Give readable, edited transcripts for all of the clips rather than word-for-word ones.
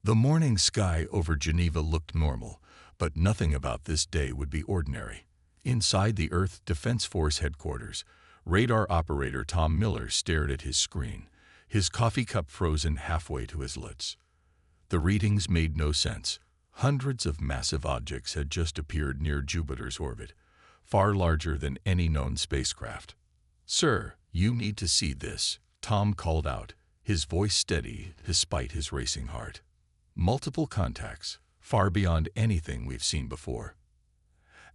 The morning sky over Geneva looked normal, but nothing about this day would be ordinary. Inside the Earth Defense Force headquarters, radar operator Tom Miller stared at his screen, his coffee cup frozen halfway to his lips. The readings made no sense. Hundreds of massive objects had just appeared near Jupiter's orbit, far larger than any known spacecraft. "Sir, you need to see this," Tom called out, his voice steady despite his racing heart. "Multiple contacts, far beyond anything we've seen before."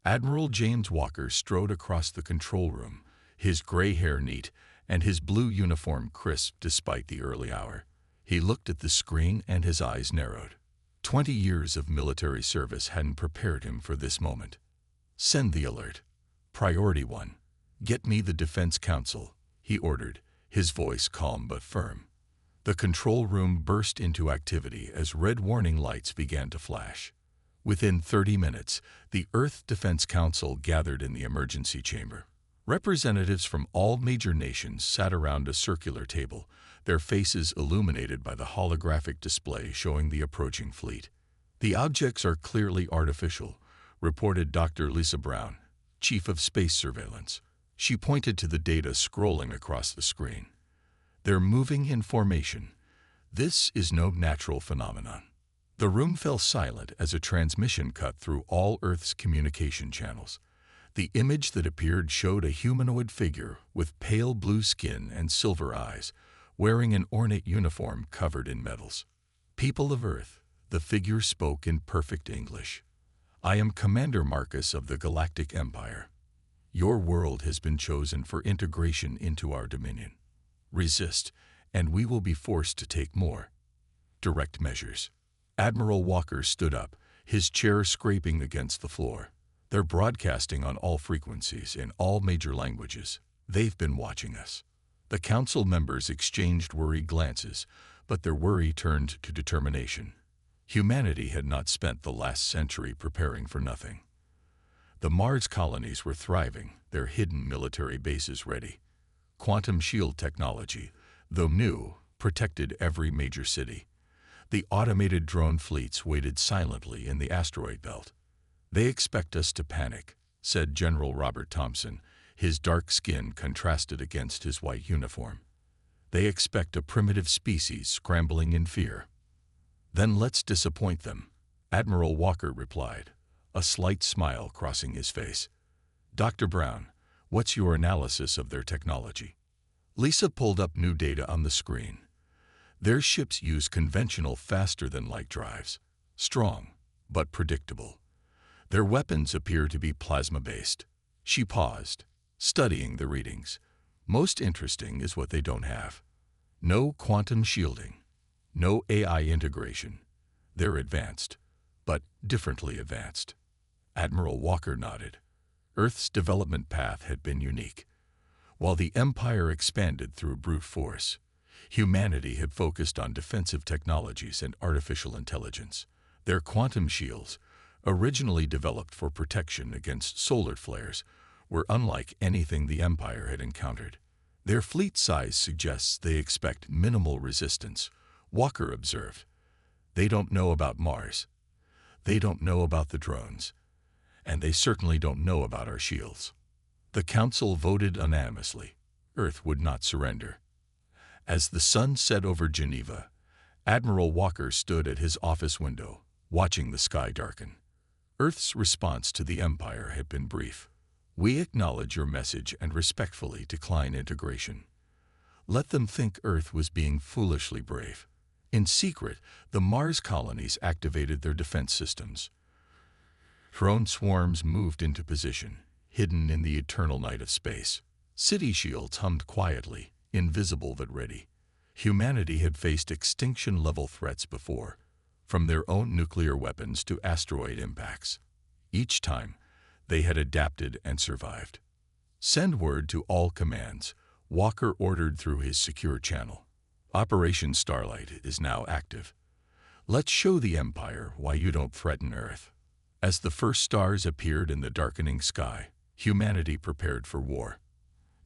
Admiral James Walker strode across the control room, his gray hair neat and his blue uniform crisp despite the early hour. He looked at the screen and his eyes narrowed. 20 years of military service hadn't prepared him for this moment. "Send the alert. Priority 1. Get me the Defense Council," he ordered, his voice calm but firm. The control room burst into activity as red warning lights began to flash. Within 30 minutes, the Earth Defense Council gathered in the emergency chamber. Representatives from all major nations sat around a circular table, their faces illuminated by the holographic display showing the approaching fleet. "The objects are clearly artificial," reported Dr. Lisa Brown, Chief of Space Surveillance. She pointed to the data scrolling across the screen. "They're moving in formation. This is no natural phenomenon." The room fell silent as a transmission cut through all Earth's communication channels. The image that appeared showed a humanoid figure with pale blue skin and silver eyes, wearing an ornate uniform covered in medals. "People of Earth," the figure spoke in perfect English. "I am Commander Marcus of the Galactic Empire. Your world has been chosen for integration into our dominion. Resist, and we will be forced to take more direct measures." Admiral Walker stood up, his chair scraping against the floor. "They're broadcasting on all frequencies in all major languages. They've been watching us." The council members exchanged worried glances, but their worry turned to determination. Humanity had not spent the last century preparing for nothing. The Mars colonies were thriving, their hidden military bases ready. Quantum shield technology, though new, protected every major city. The automated drone fleets waited silently in the asteroid belt. "They expect us to panic," said General Robert Thompson, his dark skin contrasted against his white uniform. "They expect a primitive species scrambling in fear." "Then let's disappoint them," Admiral Walker replied, a slight smile crossing his face. "Dr. Brown, what's your analysis of their technology?" Lisa pulled up new data on the screen. "Their ships use conventional faster-than-light drives. Strong, but predictable. Their weapons appear to be plasma-based." She paused, studying the readings. "Most interesting is what they don't have. No quantum shielding, no AI integration. They're advanced, but differently advanced." Admiral Walker nodded. Earth's development path had been unique. While the Empire expanded through brute force, humanity had focused on defensive technologies and artificial intelligence. Their quantum shields, originally developed for protection against solar flares, were unlike anything the Empire had encountered. "Their fleet size suggests they expect minimal resistance," Walker observed. "They don't know about Mars. They don't know about the drones. And they certainly don't know about our shields." The Council voted unanimously. Earth would not surrender. As the sun set over Geneva, Admiral Walker stood at his office window, watching the sky darken. Earth's response to the Empire had been brief. "We acknowledge your message and respectfully decline integration." Let them think Earth was being foolishly brave. In secret, the Mars colonies activated their defense systems. Drone swarms moved into position, hidden in the eternal night of space. City shields hummed quietly, invisible but ready. Humanity had faced extinction-level threats before, from their own nuclear weapons to asteroid impacts. Each time, they had adapted and survived. "Send word to all commands," Walker ordered through his secure channel. "Operation Starlight is now active. Let's show the Empire why you don't threaten Earth." As the first stars appeared in the darkening sky, humanity prepared for war.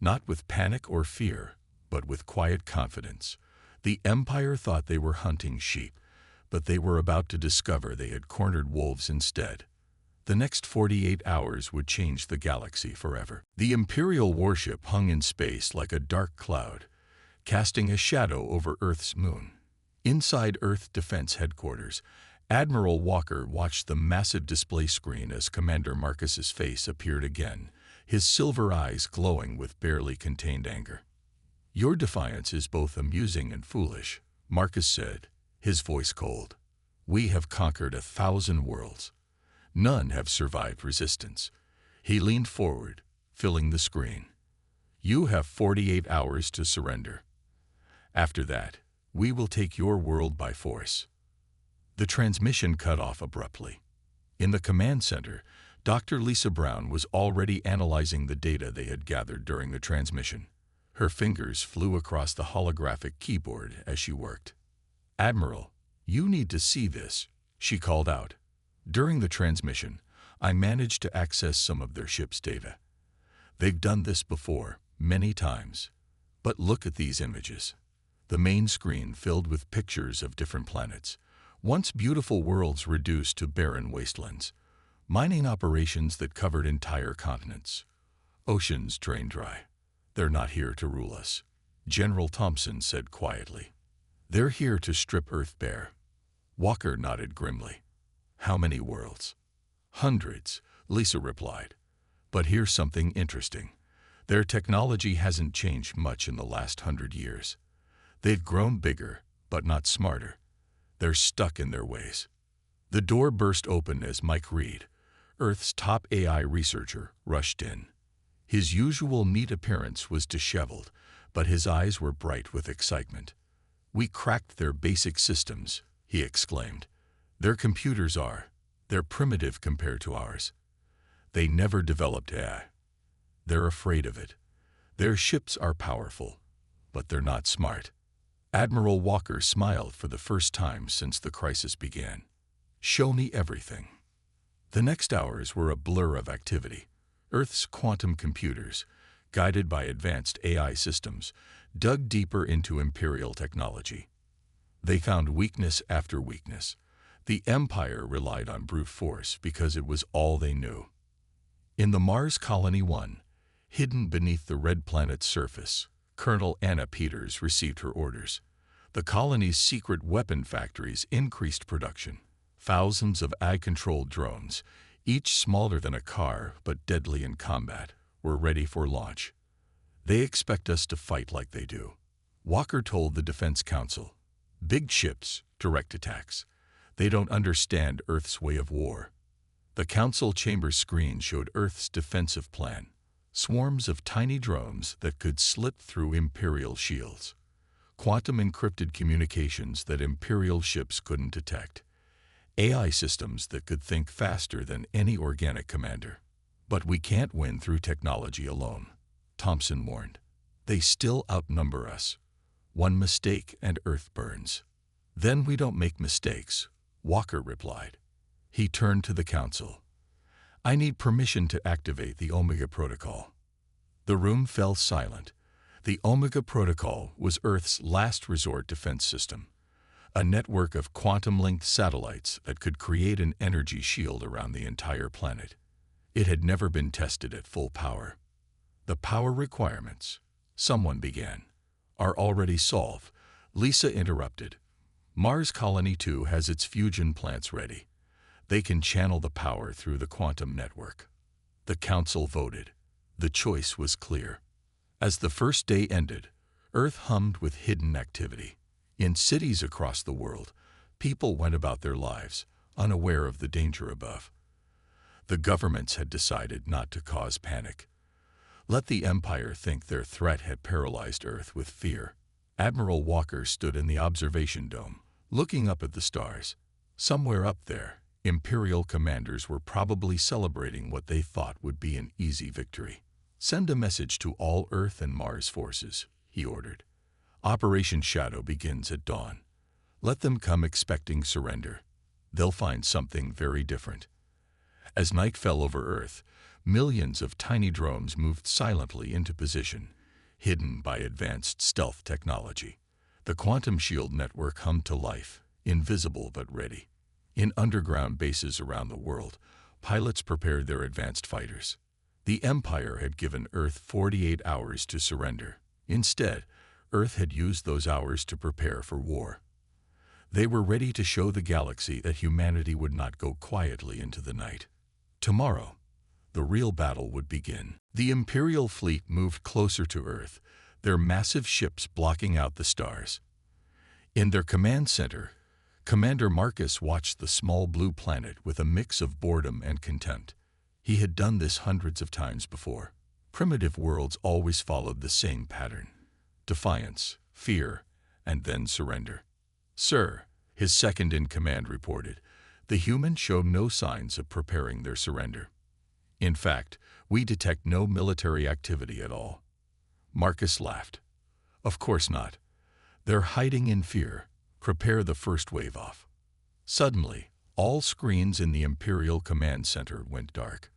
Not with panic or fear, but with quiet confidence. The Empire thought they were hunting sheep, but they were about to discover they had cornered wolves instead. The next 48 hours would change the galaxy forever. The Imperial warship hung in space like a dark cloud, casting a shadow over Earth's moon. Inside Earth Defense Headquarters, Admiral Walker watched the massive display screen as Commander Marcus's face appeared again, his silver eyes glowing with barely contained anger. "Your defiance is both amusing and foolish," Marcus said, his voice cold. "We have conquered 1,000 worlds. None have survived resistance." He leaned forward, filling the screen. "You have 48 hours to surrender. After that, we will take your world by force." The transmission cut off abruptly. In the command center, Dr. Lisa Brown was already analyzing the data they had gathered during the transmission. Her fingers flew across the holographic keyboard as she worked. "Admiral, you need to see this," she called out. "During the transmission, I managed to access some of their ship's data. They've done this before, many times. But look at these images." The main screen filled with pictures of different planets, once beautiful worlds reduced to barren wastelands, mining operations that covered entire continents, oceans drained dry. "They're not here to rule us," General Thompson said quietly. "They're here to strip Earth bare." Walker nodded grimly. "How many worlds?" "Hundreds," Lisa replied. "But here's something interesting. Their technology hasn't changed much in the last 100 years. They've grown bigger, but not smarter. They're stuck in their ways." The door burst open as Mike Reed, Earth's top AI researcher, rushed in. His usual neat appearance was disheveled, but his eyes were bright with excitement. "We cracked their basic systems," he exclaimed. "Their computers they're primitive compared to ours. They never developed AI. They're afraid of it. Their ships are powerful, but they're not smart." Admiral Walker smiled for the first time since the crisis began. "Show me everything." The next hours were a blur of activity. Earth's quantum computers, guided by advanced AI systems, dug deeper into Imperial technology. They found weakness after weakness. The Empire relied on brute force because it was all they knew. In the Mars Colony 1, hidden beneath the red planet's surface, Colonel Anna Peters received her orders. The colony's secret weapon factories increased production. Thousands of AI-controlled drones, each smaller than a car but deadly in combat, were ready for launch. "They expect us to fight like they do," Walker told the Defense Council. "Big ships, direct attacks. They don't understand Earth's way of war." The Council chamber screen showed Earth's defensive plan. Swarms of tiny drones that could slip through Imperial shields. Quantum-encrypted communications that Imperial ships couldn't detect. AI systems that could think faster than any organic commander. "But we can't win through technology alone," Thompson warned. "They still outnumber us. One mistake and Earth burns." "Then we don't make mistakes," Walker replied. He turned to the Council. "I need permission to activate the Omega Protocol." The room fell silent. The Omega Protocol was Earth's last resort defense system, a network of quantum-linked satellites that could create an energy shield around the entire planet. It had never been tested at full power. "The power requirements," someone began, "are already solved," Lisa interrupted. "Mars Colony 2 has its fusion plants ready. They can channel the power through the quantum network." The Council voted. The choice was clear. As the first day ended, Earth hummed with hidden activity. In cities across the world, people went about their lives, unaware of the danger above. The governments had decided not to cause panic. Let the Empire think their threat had paralyzed Earth with fear. Admiral Walker stood in the observation dome, looking up at the stars. Somewhere up there, Imperial commanders were probably celebrating what they thought would be an easy victory. "Send a message to all Earth and Mars forces," he ordered. "Operation Shadow begins at dawn. Let them come expecting surrender. They'll find something very different." As night fell over Earth, millions of tiny drones moved silently into position, hidden by advanced stealth technology. The quantum shield network hummed to life, invisible but ready. In underground bases around the world, pilots prepared their advanced fighters. The Empire had given Earth 48 hours to surrender. Instead, Earth had used those hours to prepare for war. They were ready to show the galaxy that humanity would not go quietly into the night. Tomorrow, the real battle would begin. The Imperial fleet moved closer to Earth, their massive ships blocking out the stars. In their command center, Commander Marcus watched the small blue planet with a mix of boredom and contempt. He had done this hundreds of times before. Primitive worlds always followed the same pattern: defiance, fear, and then surrender. "Sir," his second-in-command reported, "the humans show no signs of preparing their surrender. In fact, we detect no military activity at all." Marcus laughed. "Of course not. They're hiding in fear. Prepare the first wave off." Suddenly, all screens in the Imperial Command Center went dark.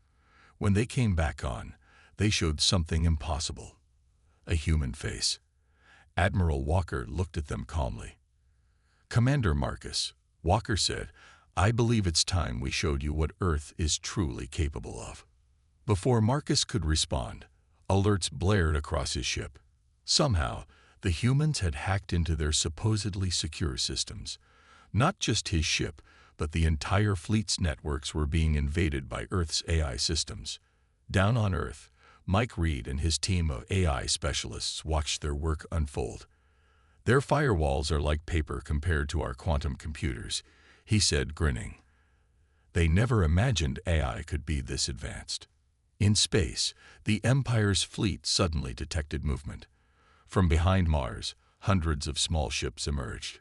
When they came back on, they showed something impossible: a human face. Admiral Walker looked at them calmly. "Commander Marcus," Walker said, "I believe it's time we showed you what Earth is truly capable of." Before Marcus could respond, alerts blared across his ship. Somehow, the humans had hacked into their supposedly secure systems. Not just his ship, but the entire fleet's networks were being invaded by Earth's AI systems. Down on Earth, Mike Reed and his team of AI specialists watched their work unfold. "Their firewalls are like paper compared to our quantum computers," he said, grinning. They never imagined AI could be this advanced. In space, the Empire's fleet suddenly detected movement. From behind Mars, hundreds of small ships emerged.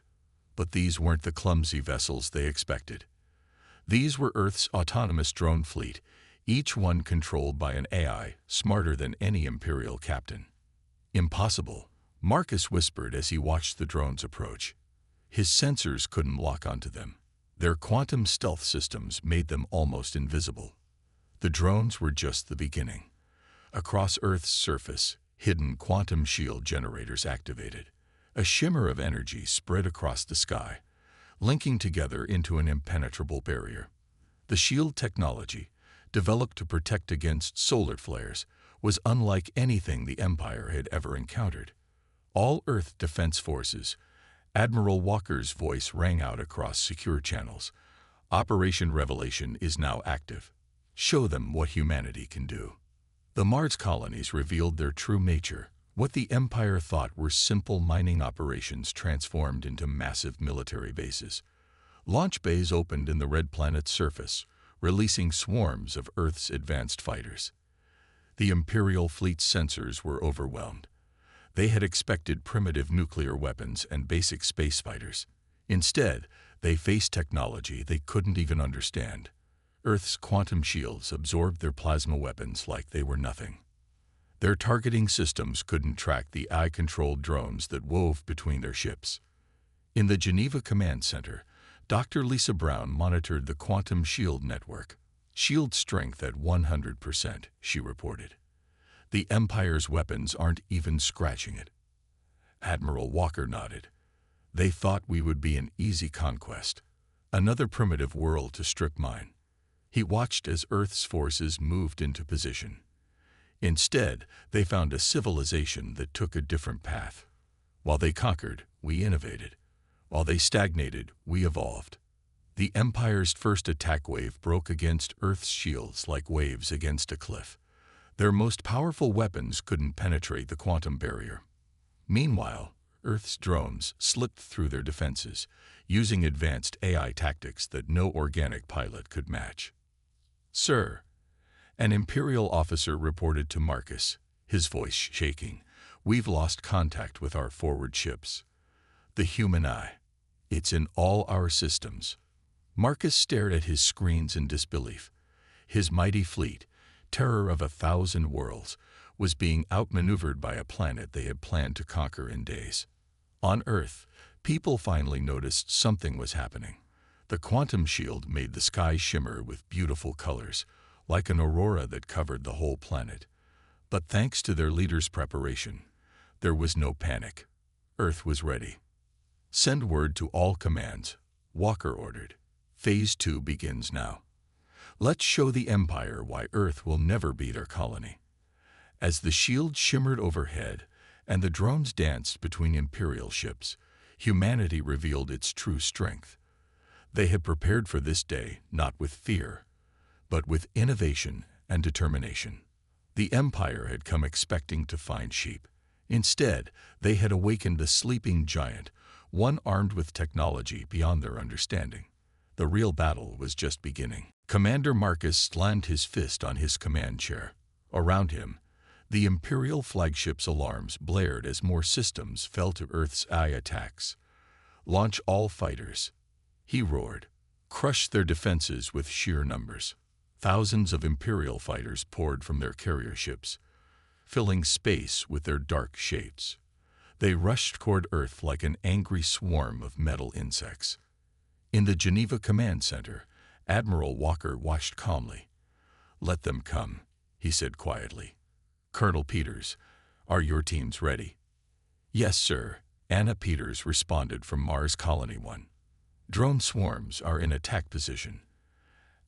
But these weren't the clumsy vessels they expected. These were Earth's autonomous drone fleet, each one controlled by an AI smarter than any Imperial captain. "Impossible," Marcus whispered as he watched the drones approach. His sensors couldn't lock onto them. Their quantum stealth systems made them almost invisible. The drones were just the beginning. Across Earth's surface, hidden quantum shield generators activated. A shimmer of energy spread across the sky, linking together into an impenetrable barrier. The shield technology, developed to protect against solar flares, was unlike anything the Empire had ever encountered. "All Earth Defense Forces," Admiral Walker's voice rang out across secure channels. "Operation Revelation is now active. Show them what humanity can do." The Mars colonies revealed their true nature. What the Empire thought were simple mining operations transformed into massive military bases. Launch bays opened in the red planet's surface, releasing swarms of Earth's advanced fighters. The Imperial fleet's sensors were overwhelmed. They had expected primitive nuclear weapons and basic space fighters. Instead, they faced technology they couldn't even understand. Earth's quantum shields absorbed their plasma weapons like they were nothing. Their targeting systems couldn't track the AI-controlled drones that wove between their ships. In the Geneva Command Center, Dr. Lisa Brown monitored the quantum shield network. "Shield strength at 100%, she reported. "The Empire's weapons aren't even scratching it." Admiral Walker nodded. "They thought we would be an easy conquest. Another primitive world to strip mine." He watched as Earth's forces moved into position. Instead, they found a civilization that took a different path. While they conquered, we innovated. While they stagnated, we evolved. The Empire's first attack wave broke against Earth's shields like waves against a cliff. Their most powerful weapons couldn't penetrate the quantum barrier. Meanwhile, Earth's drones slipped through their defenses, using advanced AI tactics that no organic pilot could match. "Sir," an Imperial officer reported to Marcus, his voice shaking, "we've lost contact with our forward ships. The human eye. It's in all our systems." Marcus stared at his screens in disbelief. His mighty fleet, terror of 1,000 worlds, was being outmaneuvered by a planet they had planned to conquer in days. On Earth, people finally noticed something was happening. The quantum shield made the sky shimmer with beautiful colors, like an aurora that covered the whole planet. But thanks to their leaders' preparation, there was no panic. Earth was ready. "Send word to all commands. Walker ordered. Phase 2 begins now. Let's show the Empire why Earth will never be their colony. As the shield shimmered overhead and the drones danced between Imperial ships, humanity revealed its true strength. They had prepared for this day not with fear, but with innovation and determination. The Empire had come expecting to find sheep. Instead, they had awakened a sleeping giant, one armed with technology beyond their understanding. The real battle was just beginning. Commander Marcus slammed his fist on his command chair. Around him, the Imperial flagship's alarms blared as more systems fell to Earth's eye attacks. "Launch all fighters," he roared. "Crush their defenses with sheer numbers." Thousands of Imperial fighters poured from their carrier ships, filling space with their dark shapes. They rushed toward Earth like an angry swarm of metal insects. In the Geneva Command Center, Admiral Walker watched calmly. "Let them come," he said quietly. "Colonel Peters, are your teams ready?" "Yes, sir," Anna Peters responded from Mars Colony 1. "Drone swarms are in attack position.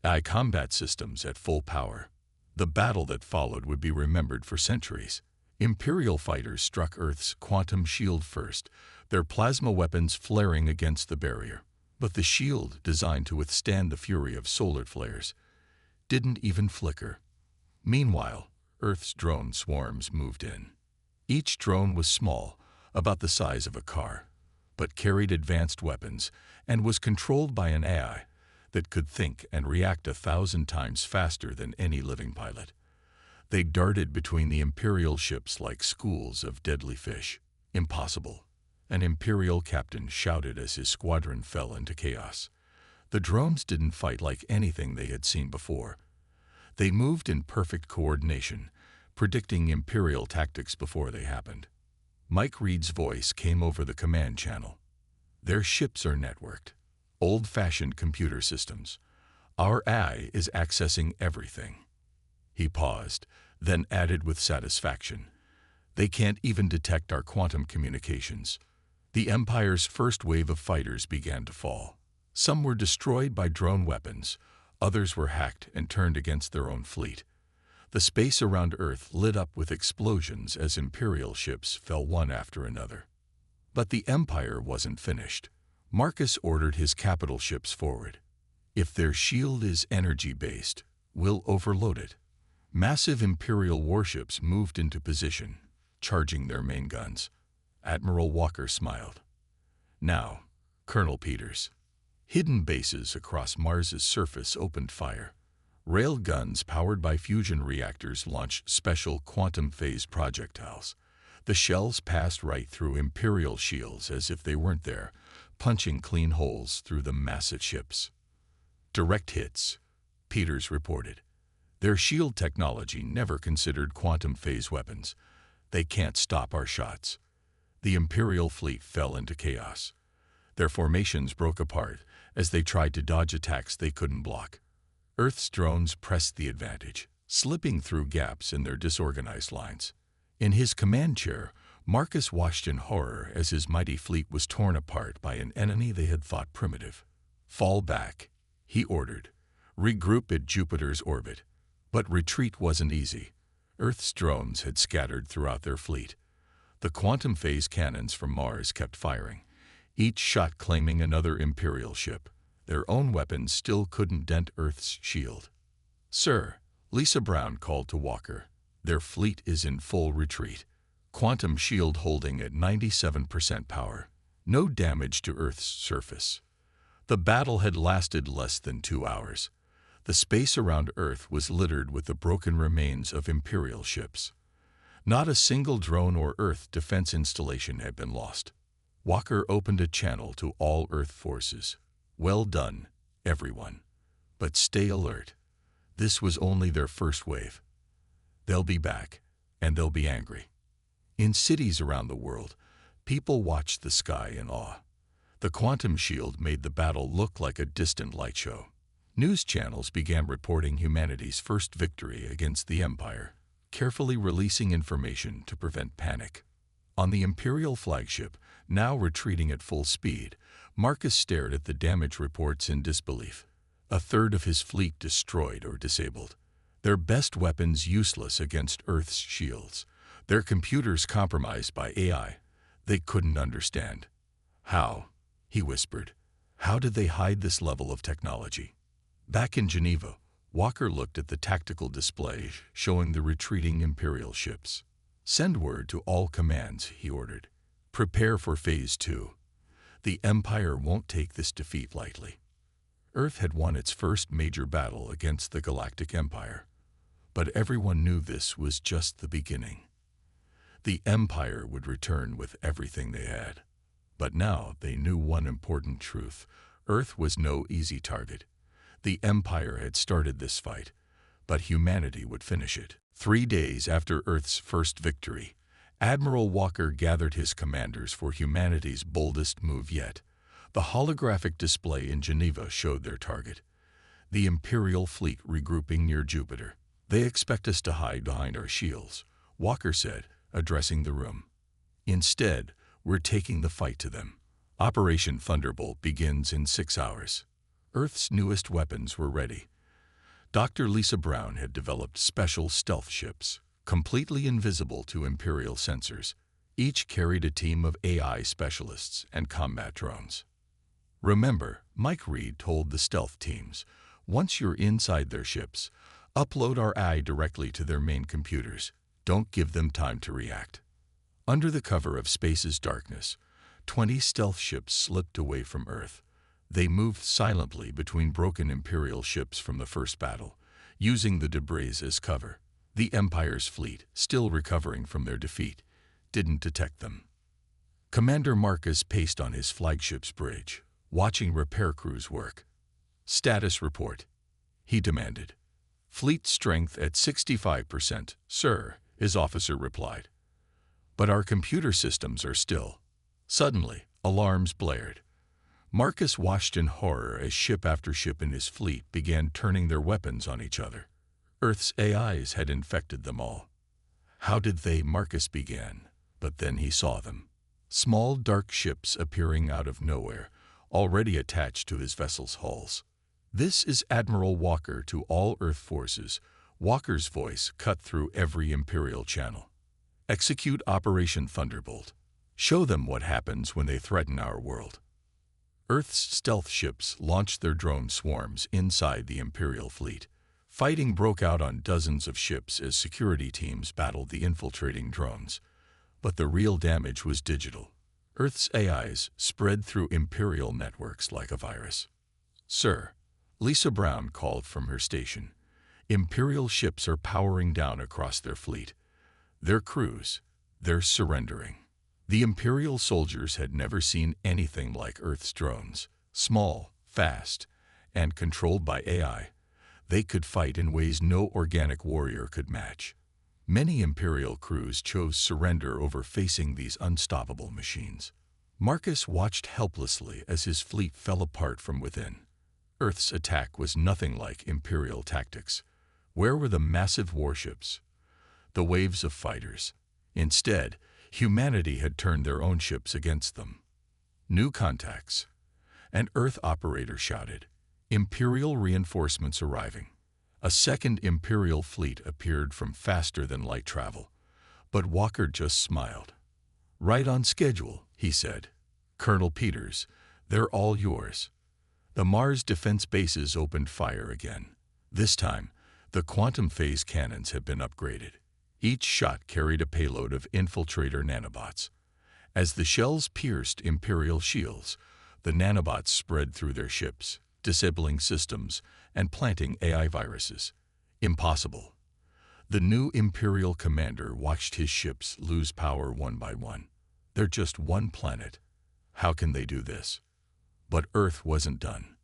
AI combat systems at full power." The battle that followed would be remembered for centuries. Imperial fighters struck Earth's quantum shield first, their plasma weapons flaring against the barrier. But the shield, designed to withstand the fury of solar flares, didn't even flicker. Meanwhile, Earth's drone swarms moved in. Each drone was small, about the size of a car, but carried advanced weapons and was controlled by an AI that could think and react 1,000 times faster than any living pilot. They darted between the Imperial ships like schools of deadly fish. "Impossible," an Imperial captain shouted as his squadron fell into chaos. The drones didn't fight like anything they had seen before. They moved in perfect coordination, predicting Imperial tactics before they happened. Mike Reed's voice came over the command channel. "Their ships are networked. Old-fashioned computer systems. Our AI is accessing everything." He paused, then added with satisfaction, "They can't even detect our quantum communications." The Empire's first wave of fighters began to fall. Some were destroyed by drone weapons, others were hacked and turned against their own fleet. The space around Earth lit up with explosions as Imperial ships fell one after another. But the Empire wasn't finished. Marcus ordered his capital ships forward. "If their shield is energy-based, we'll overload it." Massive Imperial warships moved into position, charging their main guns. Admiral Walker smiled. "Now, Colonel Peters." Hidden bases across Mars's surface opened fire. Rail guns powered by fusion reactors launched special quantum-phase projectiles. The shells passed right through Imperial shields as if they weren't there, punching clean holes through the massive ships. "Direct hits," Peters reported. "Their shield technology never considered quantum-phase weapons. They can't stop our shots." The Imperial fleet fell into chaos. Their formations broke apart as they tried to dodge attacks they couldn't block. Earth's drones pressed the advantage, slipping through gaps in their disorganized lines. In his command chair, Marcus watched in horror as his mighty fleet was torn apart by an enemy they had thought primitive. "Fall back," he ordered. "Regroup at Jupiter's orbit." But retreat wasn't easy. Earth's drones had scattered throughout their fleet. The quantum phase cannons from Mars kept firing, each shot claiming another Imperial ship. Their own weapons still couldn't dent Earth's shield. "Sir," Lisa Brown called to Walker, "their fleet is in full retreat. Quantum shield holding at 97% power. No damage to Earth's surface." The battle had lasted less than 2 hours. The space around Earth was littered with the broken remains of Imperial ships. Not a single drone or Earth defense installation had been lost. Walker opened a channel to all Earth forces. "Well done, everyone. But stay alert. This was only their first wave. They'll be back, and they'll be angry." In cities around the world, people watched the sky in awe. The quantum shield made the battle look like a distant light show. News channels began reporting humanity's first victory against the Empire, carefully releasing information to prevent panic. On the Imperial flagship, now retreating at full speed, Marcus stared at the damage reports in disbelief. A third of his fleet destroyed or disabled. Their best weapons useless against Earth's shields. Their computers compromised by AI. They couldn't understand. How? He whispered. How did they hide this level of technology? Back in Geneva, Walker looked at the tactical display showing the retreating Imperial ships. Send word to all commands, he ordered. Prepare for Phase 2. The Empire won't take this defeat lightly. Earth had won its first major battle against the Galactic Empire. But everyone knew this was just the beginning. The Empire would return with everything they had. But now they knew one important truth. Earth was no easy target. The Empire had started this fight, but humanity would finish it. 3 days after Earth's first victory, Admiral Walker gathered his commanders for humanity's boldest move yet. The holographic display in Geneva showed their target. The Imperial fleet regrouping near Jupiter. They expect us to hide behind our shields, Walker said, addressing the room. Instead, we're taking the fight to them. Operation Thunderbolt begins in 6 hours. Earth's newest weapons were ready. Dr. Lisa Brown had developed special stealth ships, completely invisible to Imperial sensors. Each carried a team of AI specialists and combat drones. Remember, Mike Reed told the stealth teams, once you're inside their ships, upload our AI directly to their main computers. Don't give them time to react. Under the cover of space's darkness, 20 stealth ships slipped away from Earth. They moved silently between broken Imperial ships from the first battle, using the debris as cover. The Empire's fleet, still recovering from their defeat, didn't detect them. Commander Marcus paced on his flagship's bridge, watching repair crews work. Status report, he demanded. Fleet strength at 65%, sir, his officer replied. But our computer systems are still. Suddenly, alarms blared. Marcus watched in horror as ship after ship in his fleet began turning their weapons on each other. Earth's AIs had infected them all. How did they? Marcus began, but then he saw them. Small dark ships appearing out of nowhere, already attached to his vessel's hulls. This is Admiral Walker to all Earth forces. Walker's voice cut through every Imperial channel. Execute Operation Thunderbolt. Show them what happens when they threaten our world. Earth's stealth ships launched their drone swarms inside the Imperial fleet. Fighting broke out on dozens of ships as security teams battled the infiltrating drones. But the real damage was digital. Earth's AIs spread through Imperial networks like a virus. Sir, Lisa Brown called from her station. Imperial ships are powering down across their fleet. Their crews, they're surrendering. The Imperial soldiers had never seen anything like Earth's drones. Small, fast, and controlled by AI. They could fight in ways no organic warrior could match. Many Imperial crews chose surrender over facing these unstoppable machines. Marcus watched helplessly as his fleet fell apart from within. Earth's attack was nothing like Imperial tactics. Where were the massive warships? The waves of fighters? Instead, humanity had turned their own ships against them. New contacts. An Earth operator shouted, Imperial reinforcements arriving. A second Imperial fleet appeared from faster-than-light travel. But Walker just smiled. Right on schedule, he said. Colonel Peters, they're all yours. The Mars defense bases opened fire again. This time, the quantum phase cannons had been upgraded. Each shot carried a payload of infiltrator nanobots. As the shells pierced Imperial shields, the nanobots spread through their ships, disabling systems and planting AI viruses. Impossible. The new Imperial commander watched his ships lose power one by one. They're just one planet. How can they do this? But Earth wasn't done.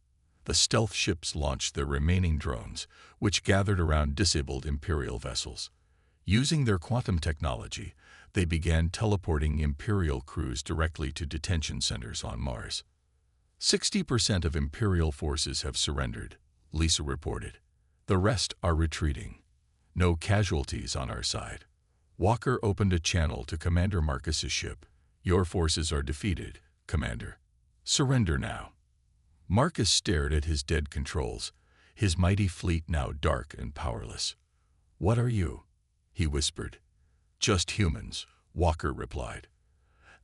The stealth ships launched their remaining drones, which gathered around disabled Imperial vessels. Using their quantum technology, they began teleporting Imperial crews directly to detention centers on Mars. 60% of Imperial forces have surrendered, Lisa reported. The rest are retreating. No casualties on our side. Walker opened a channel to Commander Marcus's ship. "Your forces are defeated, Commander. Surrender now." Marcus stared at his dead controls, his mighty fleet now dark and powerless. "What are you?" he whispered. "Just humans," Walker replied.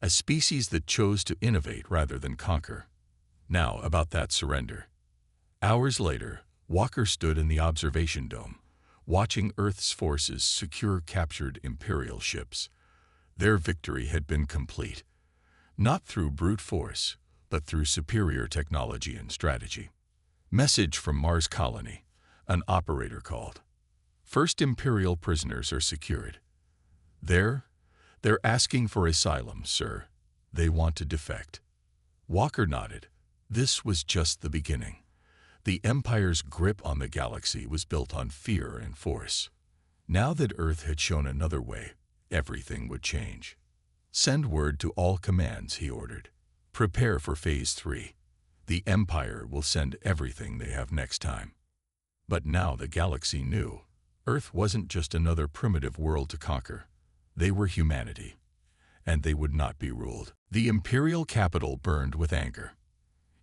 "A species that chose to innovate rather than conquer. Now about that surrender." Hours later, Walker stood in the observation dome, watching Earth's forces secure captured Imperial ships. Their victory had been complete, not through brute force, but through superior technology and strategy. Message from Mars colony, an operator called. "First Imperial prisoners are secured." They're asking for asylum, sir. They want to defect." Walker nodded. This was just the beginning. The Empire's grip on the galaxy was built on fear and force. Now that Earth had shown another way, everything would change. "Send word to all commands," he ordered. "Prepare for Phase 3. The Empire will send everything they have next time." But now the galaxy knew. Earth wasn't just another primitive world to conquer. They were humanity, and they would not be ruled. The Imperial capital burned with anger.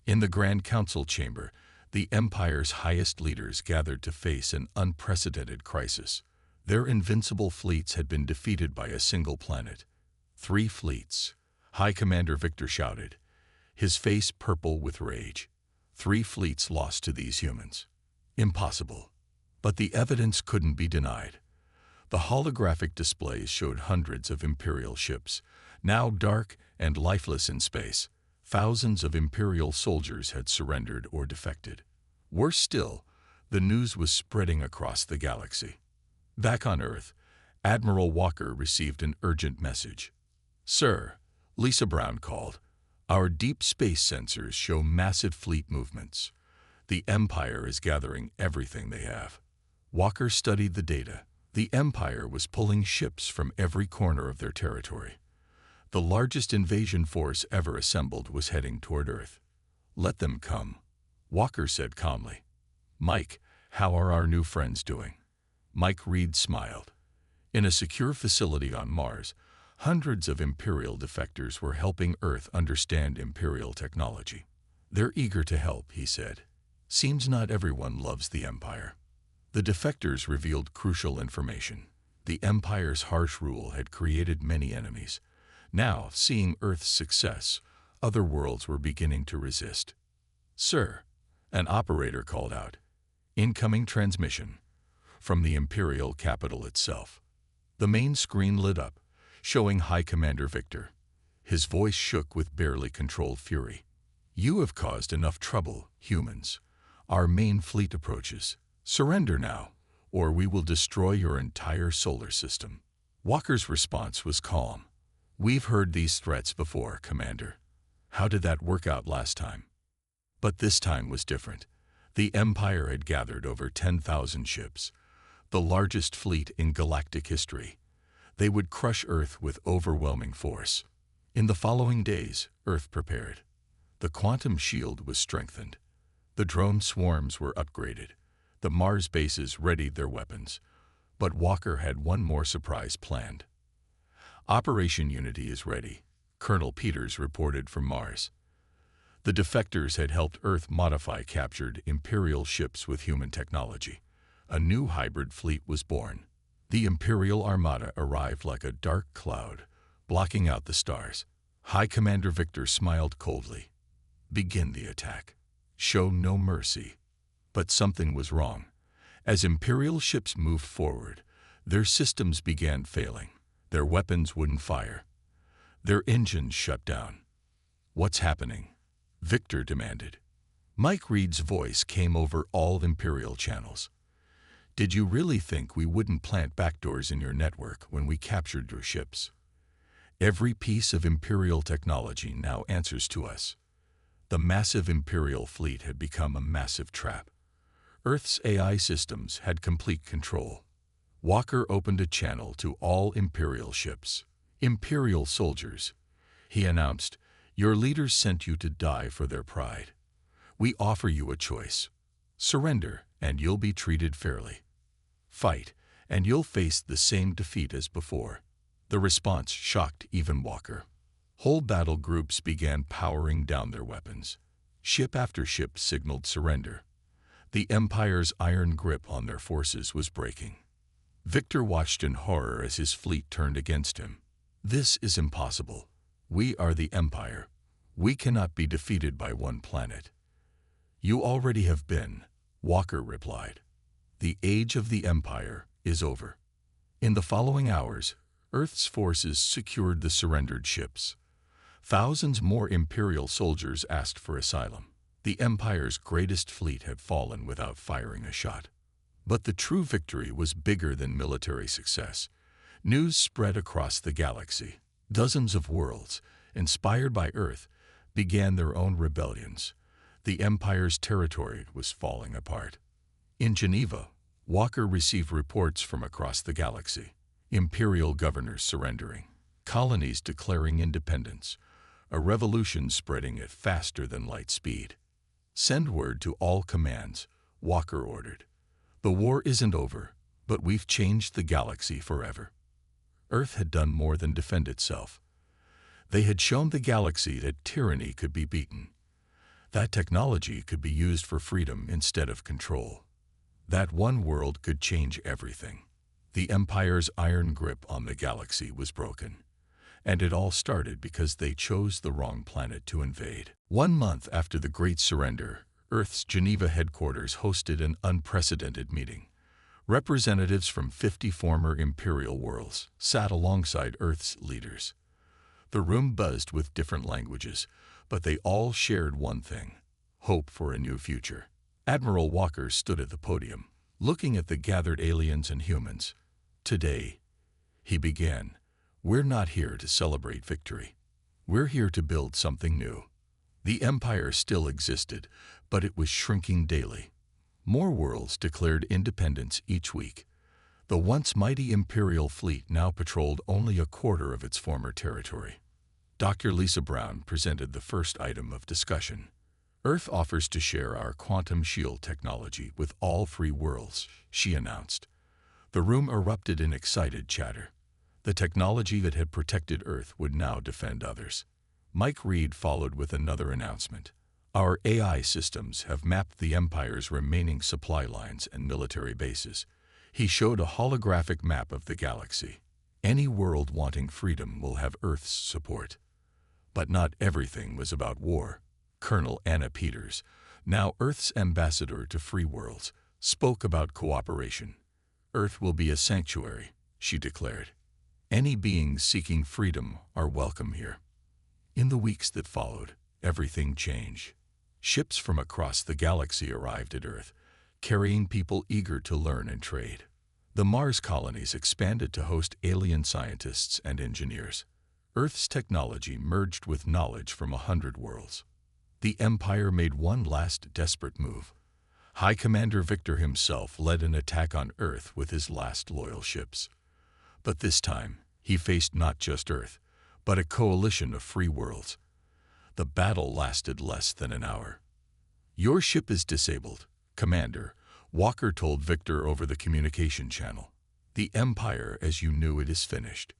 In the Grand Council chamber, the Empire's highest leaders gathered to face an unprecedented crisis. Their invincible fleets had been defeated by a single planet. 3 fleets. High Commander Victor shouted, his face purple with rage. 3 fleets lost to these humans. Impossible. But the evidence couldn't be denied. The holographic displays showed hundreds of Imperial ships, now dark and lifeless in space. Thousands of Imperial soldiers had surrendered or defected. Worse still, the news was spreading across the galaxy. Back on Earth, Admiral Walker received an urgent message. "Sir," Lisa Brown called, "our deep space sensors show massive fleet movements. The Empire is gathering everything they have." Walker studied the data. The Empire was pulling ships from every corner of their territory. The largest invasion force ever assembled was heading toward Earth. "Let them come," Walker said calmly. "Mike, how are our new friends doing?" Mike Reed smiled. In a secure facility on Mars, hundreds of Imperial defectors were helping Earth understand Imperial technology. "They're eager to help," he said. "Seems not everyone loves the Empire." The defectors revealed crucial information. The Empire's harsh rule had created many enemies. Now, seeing Earth's success, other worlds were beginning to resist. "Sir," an operator called out. "Incoming transmission." From the Imperial capital itself. The main screen lit up, showing High Commander Victor. His voice shook with barely controlled fury. "You have caused enough trouble, humans. Our main fleet approaches. Surrender now, or we will destroy your entire solar system." Walker's response was calm. "We've heard these threats before, Commander. How did that work out last time?" But this time was different. The Empire had gathered over 10,000 ships, the largest fleet in galactic history. They would crush Earth with overwhelming force. In the following days, Earth prepared. The quantum shield was strengthened. The drone swarms were upgraded. The Mars bases readied their weapons. But Walker had one more surprise planned. "Operation Unity is ready," Colonel Peters reported from Mars. The defectors had helped Earth modify captured Imperial ships with human technology. A new hybrid fleet was born. The Imperial Armada arrived like a dark cloud, blocking out the stars. High Commander Victor smiled coldly. "Begin the attack. Show no mercy." But something was wrong. As Imperial ships moved forward, their systems began failing. Their weapons wouldn't fire. Their engines shut down. "What's happening?" Victor demanded. Mike Reed's voice came over all Imperial channels. "Did you really think we wouldn't plant backdoors in your network when we captured your ships? Every piece of Imperial technology now answers to us." The massive Imperial fleet had become a massive trap. Earth's AI systems had complete control. Walker opened a channel to all Imperial ships. "Imperial soldiers," he announced, "your leaders sent you to die for their pride. We offer you a choice. Surrender, and you'll be treated fairly. Fight, and you'll face the same defeat as before." The response shocked even Walker. Whole battle groups began powering down their weapons. Ship after ship signaled surrender. The Empire's iron grip on their forces was breaking. Victor watched in horror as his fleet turned against him. "This is impossible. We are the Empire. We cannot be defeated by one planet." "You already have been," Walker replied. "The age of the Empire is over." In the following hours, Earth's forces secured the surrendered ships. Thousands more Imperial soldiers asked for asylum. The Empire's greatest fleet had fallen without firing a shot. But the true victory was bigger than military success. News spread across the galaxy. Dozens of worlds, inspired by Earth, began their own rebellions. The Empire's territory was falling apart. In Geneva, Walker received reports from across the galaxy. Imperial governors surrendering, colonies declaring independence, a revolution spreading at faster than light speed. "Send word to all commands," Walker ordered. "The war isn't over, but we've changed the galaxy forever." Earth had done more than defend itself. They had shown the galaxy that tyranny could be beaten, that technology could be used for freedom instead of control, that one world could change everything. The Empire's iron grip on the galaxy was broken, and it all started because they chose the wrong planet to invade. 1 month after the Great Surrender, Earth's Geneva headquarters hosted an unprecedented meeting. Representatives from 50 former Imperial worlds sat alongside Earth's leaders. The room buzzed with different languages, but they all shared one thing: hope for a new future. Admiral Walker stood at the podium, looking at the gathered aliens and humans. "Today," he began, "we're not here to celebrate victory. We're here to build something new." The Empire still existed, but it was shrinking daily. More worlds declared independence each week. The once mighty Imperial fleet now patrolled only a quarter of its former territory. Dr. Lisa Brown presented the first item of discussion. "Earth offers to share our quantum shield technology with all free worlds," she announced. The room erupted in excited chatter. The technology that had protected Earth would now defend others. Mike Reed followed with another announcement. "Our AI systems have mapped the Empire's remaining supply lines and military bases." He showed a holographic map of the galaxy. "Any world wanting freedom will have Earth's support." But not everything was about war. Colonel Anna Peters, now Earth's ambassador to free worlds, spoke about cooperation. "Earth will be a sanctuary," she declared. "Any beings seeking freedom are welcome here." In the weeks that followed, everything changed. Ships from across the galaxy arrived at Earth, carrying people eager to learn and trade. The Mars colonies expanded to host alien scientists and engineers. Earth's technology merged with knowledge from 100 worlds. The Empire made one last desperate move. High Commander Victor himself led an attack on Earth with his last loyal ships. But this time, he faced not just Earth, but a coalition of free worlds. The battle lasted less than an hour. "Your ship is disabled, Commander," Walker told Victor over the communication channel. "The Empire as you knew it is finished."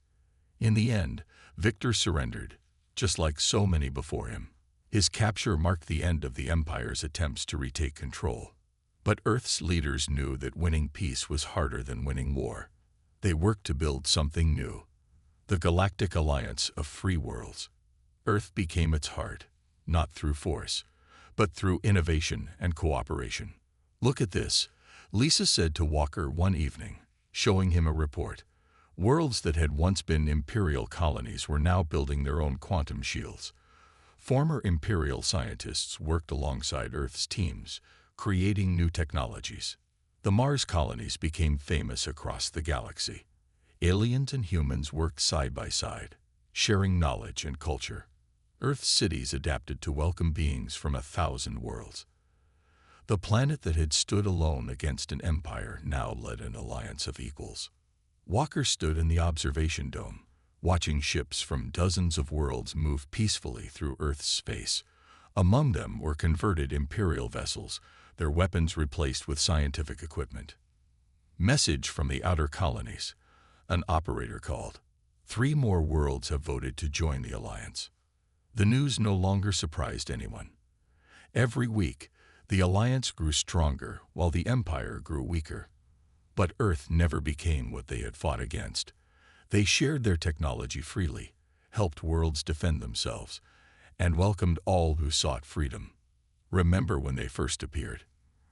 In the end, Victor surrendered, just like so many before him. His capture marked the end of the Empire's attempts to retake control. But Earth's leaders knew that winning peace was harder than winning war. They worked to build something new, the Galactic Alliance of Free Worlds. Earth became its heart, not through force, but through innovation and cooperation. "Look at this," Lisa said to Walker one evening, showing him a report. Worlds that had once been Imperial colonies were now building their own quantum shields. Former Imperial scientists worked alongside Earth's teams, creating new technologies. The Mars colonies became famous across the galaxy. Aliens and humans worked side by side, sharing knowledge and culture. Earth's cities adapted to welcome beings from 1,000 worlds. The planet that had stood alone against an empire now led an alliance of equals. Walker stood in the observation dome, watching ships from dozens of worlds move peacefully through Earth's space. Among them were converted Imperial vessels, their weapons replaced with scientific equipment. Message from the outer colonies. An operator called. 3 more worlds have voted to join the Alliance. The news no longer surprised anyone. Every week, the Alliance grew stronger while the Empire grew weaker. But Earth never became what they had fought against. They shared their technology freely, helped worlds defend themselves, and welcomed all who sought freedom. Remember when they first appeared?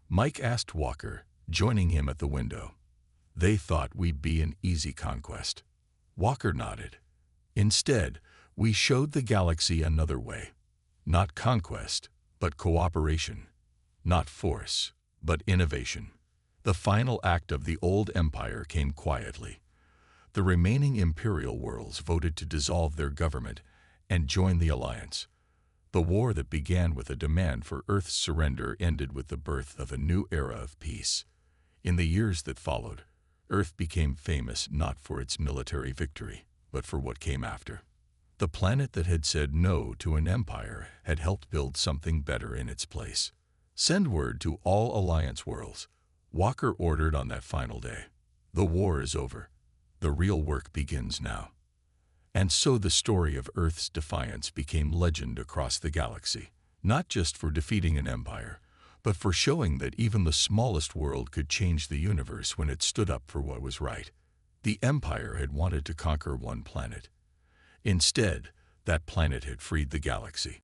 Mike asked Walker, joining him at the window. They thought we'd be an easy conquest. Walker nodded. Instead, we showed the galaxy another way. Not conquest, but cooperation. Not force, but innovation. The final act of the old empire came quietly. The remaining imperial worlds voted to dissolve their government and join the Alliance. The war that began with a demand for Earth's surrender ended with the birth of a new era of peace. In the years that followed, Earth became famous not for its military victory, but for what came after. The planet that had said no to an empire had helped build something better in its place. Send word to all Alliance worlds, Walker ordered on that final day. The war is over. The real work begins now. And so the story of Earth's defiance became legend across the galaxy, not just for defeating an empire, but for showing that even the smallest world could change the universe when it stood up for what was right. The empire had wanted to conquer one planet. Instead, that planet had freed the galaxy.